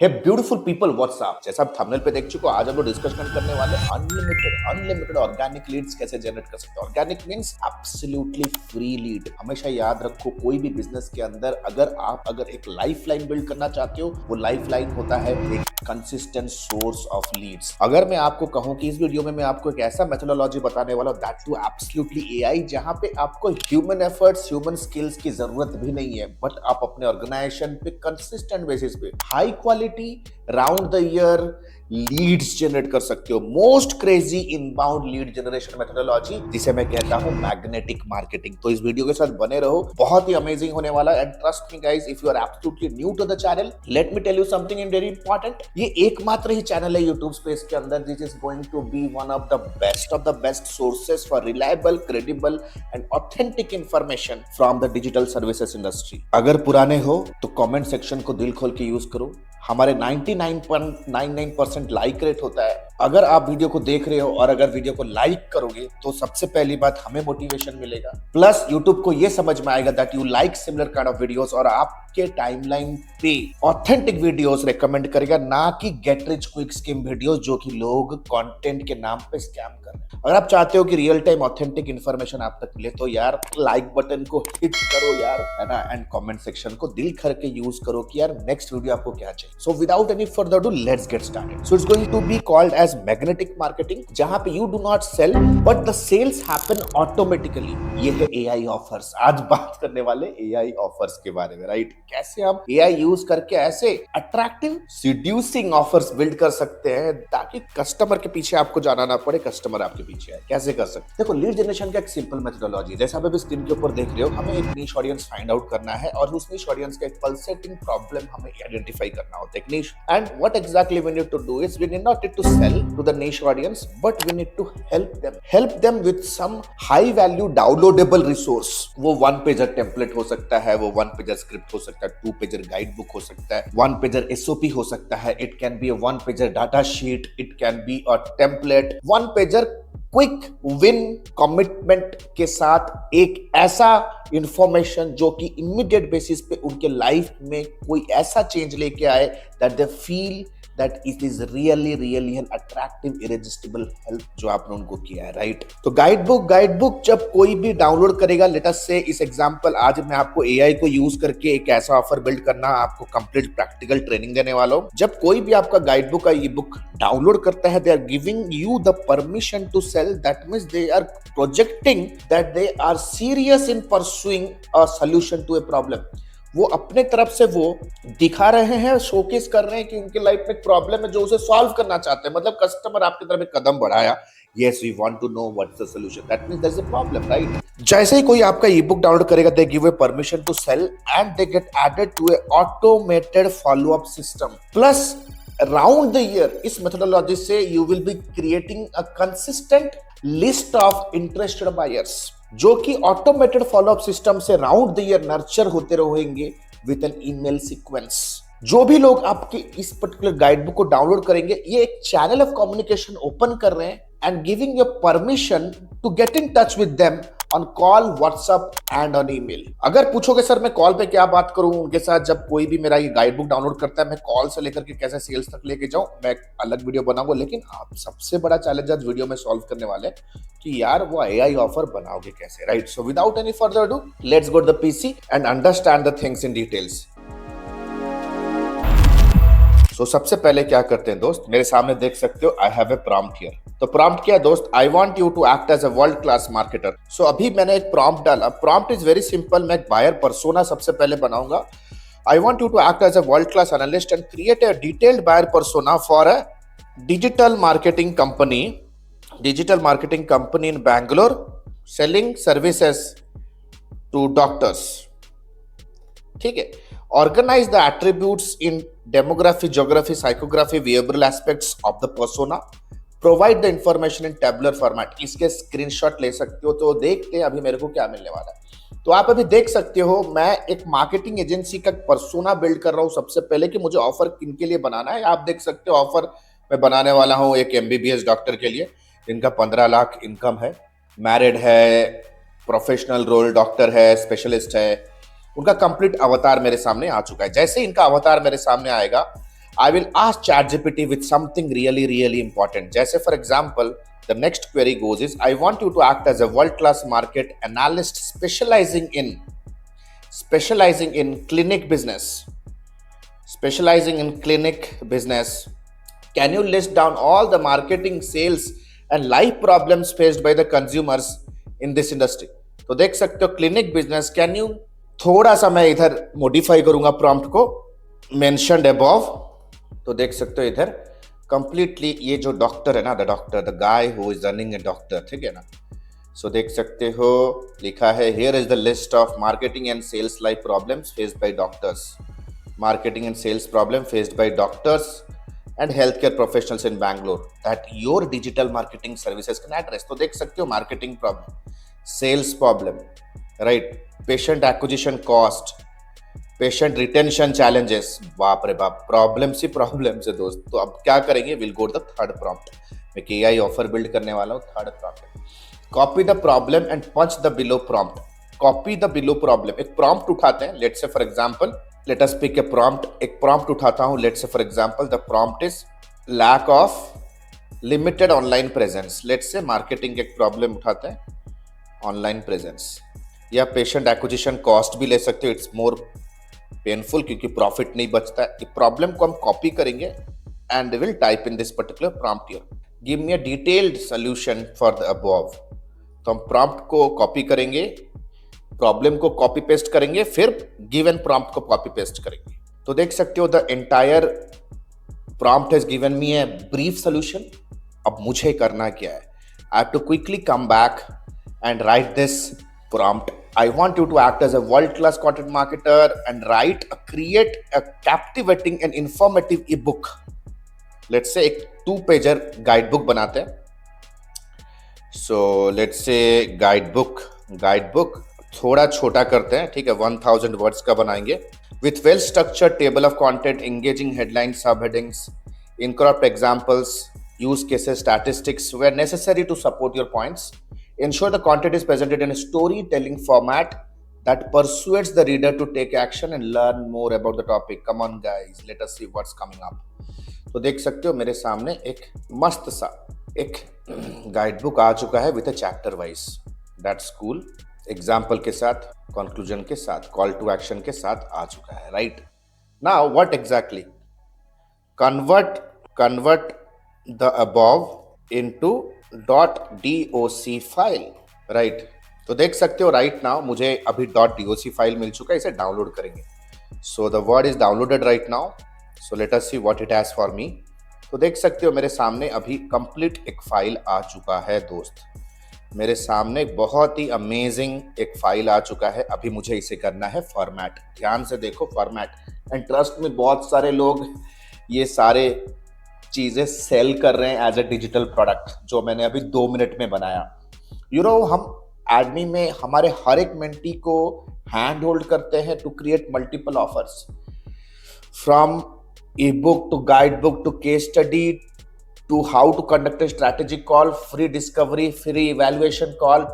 हे beautiful people WhatsApp, जैसा आप thumbnail पे देख चुके हो, आज हम लोग डिस्कशन करने वाले अनलिमिटेड ऑर्गेनिक लीड्स कैसे जनरेट कर सकते हैं। Organic means absolutely free lead. हमेशा याद रखो, कोई भी बिजनेस के अंदर अगर एक लाइफलाइन बिल्ड करना चाहते हो, वो लाइफलाइन होता है एक कंसिस्टेंट सोर्स ऑफ लीड्स। अगर मैं आपको कहूं कि इस वीडियो में मैं आपको एक ऐसा मेथोडोलॉजी बताने वाला हूं, दैट टू एब्सोल्युटली एआई, जहां पे आपको ह्यूमन एफर्ट्स, ह्यूमन स्किल्स की जरूरत भी नहीं है, बट आप अपने ऑर्गेनाइजेशन पे कंसिस्टेंट बेसिस पे high quality round the year leads generate कर सकते हो। Most crazy inbound lead generation methodology, जिसे मैं कहता हूं मैग्नेटिक मार्केटिंग। तो इस वीडियो के साथ बने रहो, बहुत ही अमेजिंग होने वाला है। And trust me guys, if you are absolutely new to the channel, let me tell you something in very important. ये एकमात्र ही चैनल है यूट्यूब स्पेस के अंदर this is going to be one of the best sources for reliable, credible and authentic information from the digital services industry. अगर पुराने हो तो कमेंट सेक्शन को दिल खोल के यूज करो। हमारे 99.99% लाइक रेट होता है। अगर आप वीडियो को देख रहे हो और अगर वीडियो को लाइक करोगे तो सबसे पहली बात, हमें मोटिवेशन मिलेगा, प्लस यूट्यूब को ये समझ में आएगा that you like similar kind of videos, और आपके टाइमलाइन पे ऑथेंटिक वीडियोस रेकमेंड करेगा, ना कि get rich quick scheme videos जो कि लोग कंटेंट के नाम पे स्कैम कर रहे हैं। अगर आप चाहते हो कि रियल टाइम ऑथेंटिक इंफॉर्मेशन आप तक मिले तो यार लाइक बटन को हिट करो यार, है ना, एंड कमेंट सेक्शन को दिल भर के यूज करो कि यार नेक्स्ट वीडियो आपको क्या चाहिए। So without any further ado, let's get started. So it's going to be called as magnetic marketing, जहां पे you do not sell but the sales happen automatically. ये है AI offers। आज बात करने वाले AI offers के बारे में, राइट? कैसे हम AI यूज करके ऐसे अट्रैक्टिव सीड्यूसिंग ऑफर्स बिल्ड कर सकते हैं ताकि कस्टमर के पीछे आपको जाना ना पड़े, कस्टमर आपके पीछे है। कैसे कर सकते हैं? देखो, लीड जनरेशन का एक सिंपल मेथोडोलॉजी, जैसा आप अभी स्क्रीन के ऊपर देख रहे हो, हमें एक नीश ऑडियंस फाइंड आउट करना है और उस नीश ऑडियंस का एक पल्सेटिंग प्रॉब्लम हमें आइडेंटिफाई करना होता है, एक niche. And what exactly we need to do is we need not to sell to the niche audience, but we need to help them with some high value downloadable resource. वो one pager template हो सकता है, वो one pager script हो सकता है, two pager guide book हो सकता है, one pager SOP हो सकता है, it can be a one pager data sheet, it can be a template, one pager quick win commitment के साथ एक ऐसा इंफॉर्मेशन जो कि इमीडिएट बेसिस पे उनके लाइफ में कोई ऐसा चेंज लेके आए that they feel that it is really an attractive irresistible help जो आपने उनको किया है, राइट? तो गाइड बुक जब कोई भी डाउनलोड करेगा, लेट अस से इस एग्जांपल, आज मैं आपको एआई को यूज करके एक ऐसा ऑफर बिल्ड करना, आपको कंप्लीट प्रैक्टिकल ट्रेनिंग देने वाला हूं। जब कोई भी आपका गाइड बुक का ई बुक डाउनलोड करता है, they are giving you the permission to sell. That means they are projecting that they are serious in pursuing a solution to a problem. वो अपने तरफ से वो दिखा रहे हैं, शोकेस कर रहे हैं कि उनके लाइफ में एक प्रॉब्लम है जो उसे सॉल्व करना चाहते हैं। मतलब कस्टमर आपकी तरफ एक कदम बढ़ाया, yes we want to know what's the solution, that means there's a problem, right? जैसे ही कोई आपका ई बुक डाउनलोड करेगा, they give a permission to sell and they get added to a automated follow up system. Plus around the year, इस methodology से you will be creating a consistent list of interested buyers, जो कि automated follow up system से round the year nurture होते रहेंगे with N email sequence. जो भी लोग आपके इस पर्टिकुलर गाइड बुक को डाउनलोड करेंगे, ये एक चैनल ऑफ कम्युनिकेशन ओपन कर रहे हैं and giving you permission to get in touch with them on call, WhatsApp and on email. अगर पूछोगे सर मैं कॉल पे क्या बात करूं उनके साथ, जब कोई भी मेरा ये गाइड बुक डाउनलोड करता है, मैं कॉल से लेकर के कैसे सेल्स तक लेके जाऊं, मैं एक अलग वीडियो बनाऊंगा। लेकिन आप सबसे बड़ा चैलेंज आज वीडियो में सॉल्व करने वाले कि यार वो एआई ऑफर बनाओगे कैसे, right? So without any further ado, let's go to the PC and understand the things in details. So सबसे पहले क्या करते हैं दोस्त, मेरे सामने देख सकते हो I have a prompt here. तो प्रॉम्प्ट क्या है दोस्त? I want you to act as a world class marketer. So अभी मैंने एक प्रॉम्प्ट डाला। प्रॉम्प्ट इज वेरी सिंपल, मैं एक बायर पर्सोना सबसे पहले बनाऊंगा। I want you to act as a world class analyst and create a detailed buyer persona for a digital marketing company in Bangalore selling services to doctors. ठीक है। Organize the attributes in demography, geography, psychography, behavioral aspects of the persona. Provide the information in tabular format. इसके screenshot ले सकते हो। तो देखते हैं अभी मेरे को क्या मिलने वाला है। तो आप अभी देख सकते हो, मैं एक मार्केटिंग एजेंसी का पर्सोना बिल्ड कर रहा हूँ सबसे पहले कि मुझे ऑफर किनके लिए बनाना है। आप देख सकते हो ऑफर मैं बनाने वाला हूँ एक एमबीबीएस डॉक्टर के लिए, जिनका 15 लाख इनकम है, मैरिड है, प्रोफेशनल रोल डॉक्टर है, स्पेशलिस्ट है। उनका कंप्लीट अवतार मेरे सामने आ चुका है। जैसे इनका अवतार मेरे सामने आएगा, I will ask ChatGPT with something really, really important. जैसे for example, the next query goes is, I want you to act as a world-class market analyst specializing in clinic business. Specializing in clinic business. Can you list down all the marketing, sales and life problems faced by the consumers in this industry? तो देख सकते हो clinic business. Can you, थोड़ा सा मैं इधर modify करूंगा prompt को, मेंशन्ड अबव. तो देख सकते हो इधर कंप्लीटली ये जो डॉक्टर है ना, the doctor, the guy who is running a doctor, ठीक है ना. सो देख सकते हो लिखा है, here is the list of marketing and sales life problems faced by doctors. Marketing and sales problem faced by doctors and healthcare professionals in Bangalore that your digital marketing services can address. तो देख सकते हो marketing problem, sales problem, right, patient acquisition cost, patient retention challenges. बाप रे बाप, problems ही problems है दोस्त. तो अब क्या करेंगे, will go to the third prompt. मैं KI ऑफर बिल्ड करने वाला हूँ. Third prompt, copy the problem and punch the below prompt. Copy the below problem. एक प्रॉम्प्ट उठाते हैं, let's say for example, let us pick a prompt. एक prompt उठाता हूँ, let's say for example the prompt is lack of limited online presence. let's say marketing एक problem उठाते हैं, online presence, या patient acquisition cost भी ले सकते हो. it's more painful क्योंकि profit नहीं बचता है. ये problem को हम copy करेंगे and we will type in this particular prompt here. give me a detailed solution for the above. तो हम prompt को copy करेंगे, प्रॉब्लम को कॉपी पेस्ट करेंगे, फिर गिवन प्रॉम्प्ट को कॉपी पेस्ट करेंगे. तो देख सकते हो the entire prompt has given me a brief solution. अब मुझे करना क्या है, I have to quickly come back and write this prompt. I want you to act as a world class content marketer and create a captivating and informative e-book. Let's say एक 2 pager guide book बनाते हैं. So let's say guide book थोड़ा छोटा करते हैं, ठीक है, 1000 words का बनाएंगे. With well structured table of content, engaging headlines, sub headings, incorporate examples, use cases, statistics where necessary to support your points. Ensure the content is presented in a storytelling format that persuades the reader to take action and learn more about the topic. Come on guys, let us see what's coming up. तो देख सकते हो मेरे सामने एक मस्त सा एक गाइड बुक आ चुका है with a chapter wise. That's cool. Example के साथ, कंक्लूजन के साथ, कॉल टू एक्शन के साथ आ चुका है, right. Now what exactly, convert the above into .doc file, right. तो देख सकते हो राइट नाउ मुझे अभी .doc फाइल मिल चुका है, इसे डाउनलोड करेंगे. So the word is downloaded right now. So let us see what it has for me. तो देख सकते हो मेरे सामने अभी कंप्लीट एक फाइल आ चुका है दोस्त. मेरे सामने बहुत ही अमेजिंग एक फाइल आ चुका है. अभी मुझे इसे करना है फॉर्मेट. ध्यान से देखो फॉर्मेट. एंड ट्रस्ट में बहुत सारे लोग ये सारे चीजें सेल कर रहे हैं एज अ डिजिटल प्रोडक्ट, जो मैंने अभी 2 मिनट में बनाया. हम एडमी में हमारे हर एक मेंटी को हैंड होल्ड करते हैं to create multiple offers, from e-book to guide book to case study to how to conduct a strategic call, free discovery, free evaluation call,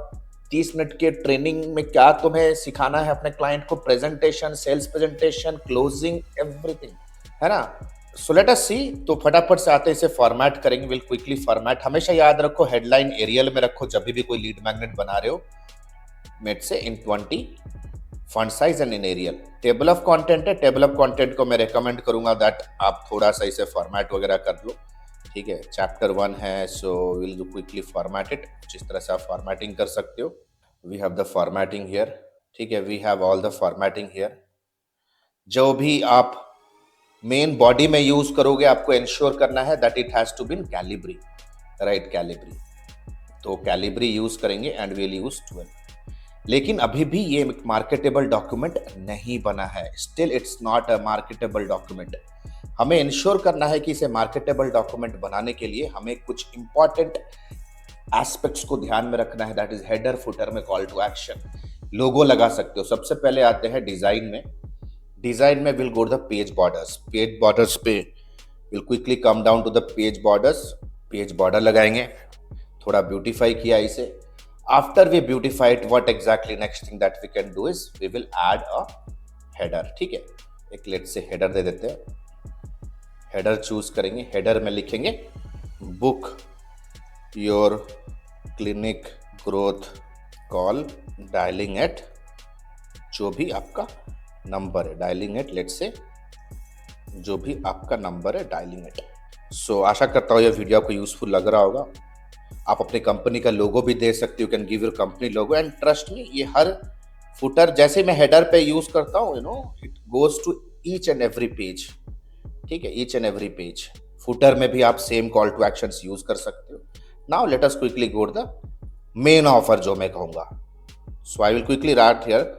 30 minute के ट्रेनिंग में क्या तुम्हें सिखाना है अपने क्लाइंट को, presentation, sales presentation, closing, everything, है ना. So let us see. तो फटाफट से आते हैं, इसे फॉर्मेट करेंगे. Will quickly format. हमेशा याद रखो हेडलाइन एरियल में रखो जब भी कोई लीड मैग्नेट बना रहे हो. मेट से in 20, font size and in Arial. Table of content है, टेबल ऑफ कंटेंट को मैं रेकमेंड करूंगा दैट आप थोड़ा सा इसे फॉर्मेट वगैरह कर लो, ठीक है. चैप्टर 1 है, so will do quickly format it. जिस तरह से आप फॉर्मेटिंग कर सकते हो. We have the formatting here, ठीक है. We have all the formatting here. जो भी आप मेन बॉडी में यूज करोगे आपको इंश्योर करना है that it has to be in Calibri, right, Calibri. तो कैलिब्री यूज करेंगे एंड विल यूज 12. लेकिन अभी भी ये मार्केटेबल डॉक्यूमेंट नहीं बना है. Still it's not a marketable document. हमें इंश्योर करना है कि इसे मार्केटेबल डॉक्यूमेंट बनाने के लिए हमें कुछ इंपॉर्टेंट एस्पेक्ट्स को ध्यान में रखना है. दैट इज हेडर, फुटर में कॉल टू एक्शन, लोगो लगा सकते हो. सबसे पहले आते हैं डिजाइन में. डिजाइन में will go to the page borders. Page borders पे will quickly come down to the page borders. Page border लगाएंगे, थोड़ा ब्यूटीफाई किया इसे. After we beautified, what exactly next thing that we can do is we will add a header, ठीक है. एक late से header दे देते हैं. हेडर चूज करेंगे, हेडर में लिखेंगे book your clinic growth call dialing at, जो भी आपका नंबर है डायलिंग एट, लेट्स से जो भी आपका नंबर है डायलिंग एट। सो आशा करता हूँ ये वीडियो आपको यूजफुल लग रहा होगा। आप अपनी कंपनी का लोगो भी दे सकते हो, can give your company logo, and trust मी ये हर फुटर जैसे मैं हेडर पे यूज करता हूँ, you know it goes to each and every page, ठीक है, each and every page. Footer में भी आप same call to actions use कर सकते हो। Now let us quickly go to the main offer जो मैं कहूंगा। So I will quickly write here,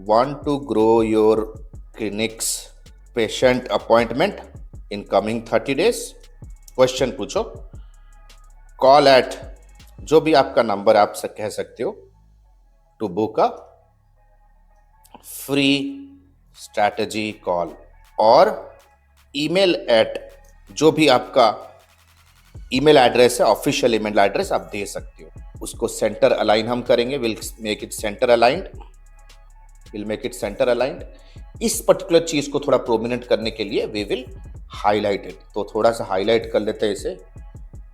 want to grow your clinic's patient appointment in coming 30 days, question पूछो, call at, जो भी आपका नंबर आप कह सकते हो, to book a free strategy call, और ईमेल एट, जो भी आपका ईमेल एड्रेस है, ऑफिशियल ईमेल एड्रेस आप दे सकते हो। उसको सेंटर अलाइन हम करेंगे, will make it centre aligned, will make it centre aligned. इस पर्टिकुलर चीज को थोड़ा प्रोमिनेंट करने के लिए वी विल हाईलाइट इट, तो थोड़ा सा हाईलाइट कर लेते हैं इसे,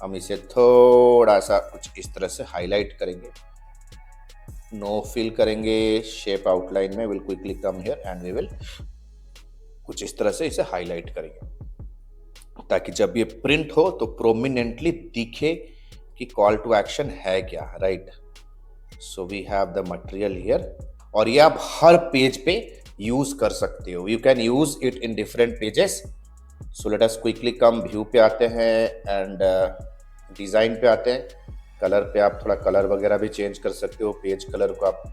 हम इसे थोड़ा सा कुछ इस तरह से हाईलाइट करेंगे, नो फिल करेंगे शेप आउटलाइन में, will quickly come here and we will कुछ इस तरह से इसे हाईलाइट करेंगे, ताकि जब ये प्रिंट हो तो प्रोमिनेंटली दिखे कि कॉल टू एक्शन है क्या, right. So we have the material here, और ये आप हर पेज पे यूज कर सकते हो, you can use it in different pages. So let us quickly come view पे आते हैं एंड डिजाइन पे आते हैं। कलर पे आप थोड़ा कलर वगैरह भी चेंज कर सकते हो, पेज कलर को आप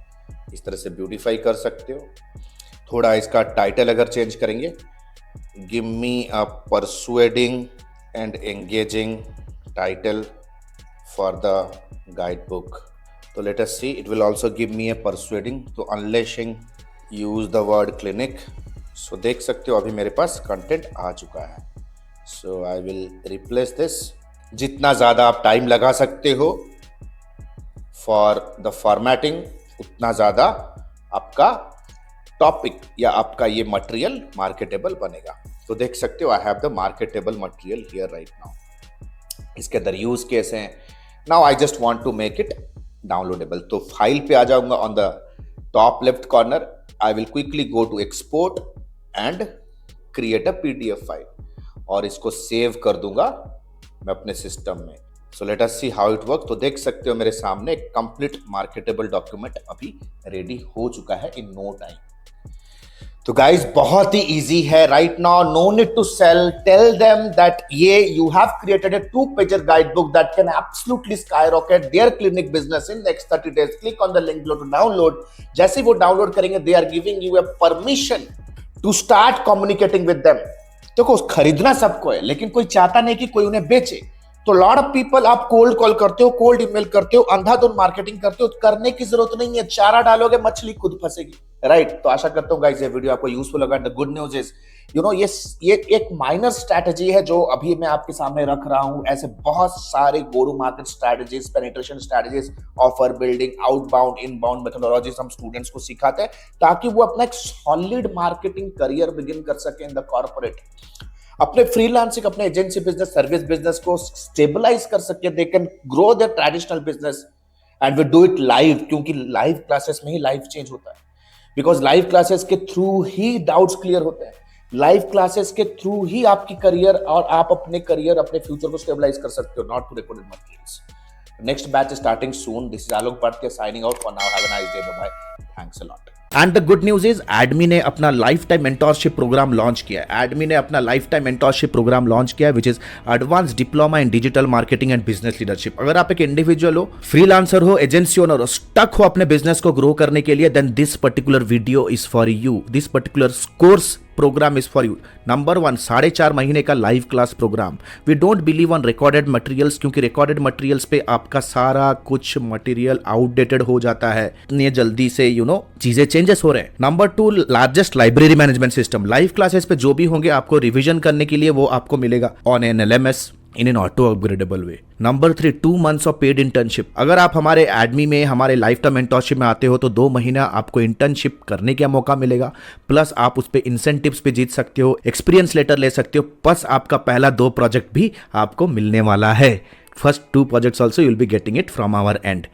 इस तरह से ब्यूटीफाई कर सकते हो। थोड़ा इसका टाइटल अगर चेंज करेंगे, give me a persuading and engaging title for the guide book, तो let us see, it will also give me a persuading, तो unleashing use the word clinic. So देख सकते हो अभी मेरे पास कंटेंट आ चुका है। सो आई विल रिप्लेस दिस। जितना ज़्यादा आप टाइम लगा सकते हो फॉर द फॉर्मेटिंग, उतना ज़्यादा आपका टॉपिक या आपका ये मटेरियल मार्केटेबल बनेगा। तो देख सकते हो I have the marketable material here right now. इसके अंदर यूज केस हैं। Now I just want to make it downloadable, तो फाइल पे आ जाऊंगा, on the top left corner I will quickly go to export and create a PDF file, और इसको save कर दूंगा मैं अपने सिस्टम में। So let us see how it work. तो देख सकते हो मेरे सामने एक कंप्लीट मार्केटेबल डॉक्यूमेंट अभी रेडी हो चुका है इन नो टाइम। तो गाइज बहुत ही इजी है right now, no need to sell, tell them that ये you have created a 2-pager guidebook that can absolutely skyrocket their clinic business in next 30 days. Click on the link below to download. जैसे वो download करेंगे, they are giving you a permission to start communicating with them. देखो खरीदना सबको है, लेकिन कोई चाहता नहीं कि कोई उन्हें बेचे। तो लॉट ऑफ पीपल आप कोल्ड कॉल करते हो, कोल्ड ईमेल करते हो, अंधाधुंध मार्केटिंग करते हो, करने की जरूरत नहीं है, चारा डालोगे मछली खुद फंसेगी, राइट। तो आशा करता हूँ गाइस ये वीडियो आपको यूजफुल लगा। The good news is you know ये एक माइनर स्ट्रैटेजी है जो अभी मैं आपके सामने रख रहा हूं। ऐसे बहुत सारे go to market strategies, penetration strategies, offer building, outbound inbound methodologies हम स्टूडेंट्स को सिखाते हैं, ताकि वो अपना एक सॉलिड मार्केटिंग करियर बिगिन कर सके इन द कॉर्पोरेट, अपने फ्रीलांसिंग, अपने एजेंसी बिजनेस, सर्विस बिजनेस को स्टेबलाइज कर सके, they can grow their traditional business and we do it live, क्योंकि लाइव क्लासेस में ही लाइफ चेंज होता है, बिकॉज लाइव क्लासेस के थ्रू ही डाउट्स क्लियर होते हैं, लाइव क्लासेस के थ्रू ही आपकी करियर और आप अपने करियर, अपने फ्यूचर को स्टेबलाइज कर सकते हो, not to recorded materials. Next batch is starting soon. This is Alok Patia signing out for now. Have a nice day, bye bye, thanks a lot. And the good news is Admi ने अपना life time mentorship programme launch किया है। एडमी ने अपना life time mentorship programme launch किया है, which is advance diploma in digital marketing and business leadership. अगर आप एक इंडिविजुअल हो, फ्रीलांसर हो, एजेंसी ओनर हो, स्टक हो अपने बिजनेस को ग्रो करने के लिए, then this particular video is for you. This particular course programme is for you. Number 1, 4.5 महीने का live class programme. We don't believe on recorded materials, क्योंकि रिकॉर्डेड मटेरियल्स पे आपका सारा कुछ मटेरियल आउटडेटेड हो जाता है, इतनी जल्दी से चीजें चेंजेस हो रहे हैं। Number 2, largest library management system. Live classes पे जो भी होंगे आपको रिवीजन करने के लिए वो आपको मिलेगा on an LMS, in an auto upgradable way. Number 3, 2 months of paid internship. अगर आप हमारे एडमी में हमारे लाइफ टाइम मेंटोरशिप में आते हो तो 2 महीना आपको इंटर्नशिप करने का मौका मिलेगा, प्लस आप उस पर इंसेंटिव्स पे जीत सकते हो, एक्सपीरियंस लेटर ले सकते हो, प्लस आपका पहला 2 प्रोजेक्ट भी आपको मिलने वाला है. First 2 projects also you will be getting it from our end,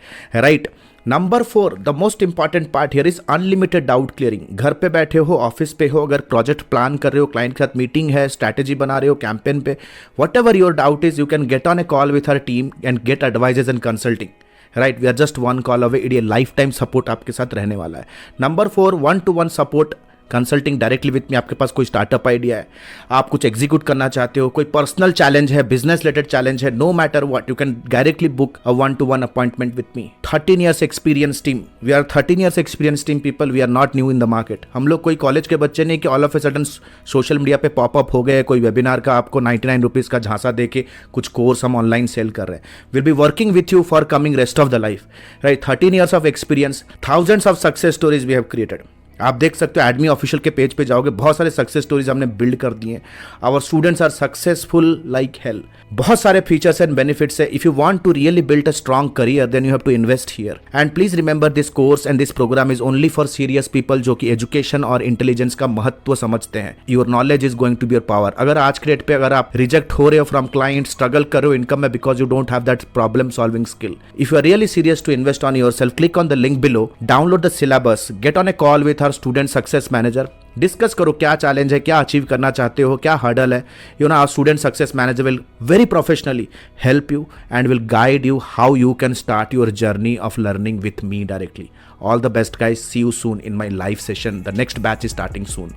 right? Number 4, the most important part here is unlimited doubt clearing. घर पे बैठे हो, ऑफिस पे हो, अगर प्रोजेक्ट प्लान कर रहे हो, क्लाइंट के साथ मीटिंग है, स्ट्रैटेजी बना रहे हो कैंपेन पे, whatever your doubt is, you can get on a call with our team and get advises and consulting. Right, we are just 1 call away. ये लाइफ टाइम सपोर्ट आपके साथ रहने वाला है. Number 4, 1-to-1 support, consulting directly with me. आपके पास कोई startup idea है, आप कुछ एग्जीक्यूट करना चाहते हो, कोई पर्सनल चैलेंज है, बिजनेस रिलेटेड चैलेंज है, no matter what, you can directly book a 1-to-1 appointment with me. 13 years experience team. We are 13 years experience team people. We are not new in the market. हम लोग कोई college के बच्चे नहीं कि all of a sudden social media पे popup हो गए, कोई वेबिनार का आपको 99 रुपीज़ का झांसा दे के कुछ कोर्स हम ऑनलाइन सेल कर रहे हैं. Will be working with you for coming rest of the life. Right, 13 years of experience, thousands of success stories we have created. आप देख सकते हो एडमी ऑफिशियल के पेज पे जाओगे, बहुत सारे सक्सेस स्टोरीज हमने बिल्ड कर दिए हैं. Our students are successful like hell. बहुत सारे फीचर्स एंड बेनिफिट्स है. If you want to really build a strong career then you have to invest here. And please remember this course and this programme is only for serious people जो कि education और intelligence का महत्व समझते हैं. Your knowledge is going to be your power. अगर आज के डेट पे अगर आप रिजेक्ट हो रहे हो फ्रॉम क्लाइंट, स्ट्रगल कर रहे हो इनकम में because you don't have that problem solving skill, if you are really serious to invest on yourself, click on the link below, download the syllabus, get on a call with our student success manager, discuss करो क्या challenge है, क्या achieve करना चाहते हो, क्या hurdle है. You know our student success manager will very professionally help you and will guide you how you can start your journey of learning with me directly. All the best guys. See you soon in my live session. The next batch is starting soon.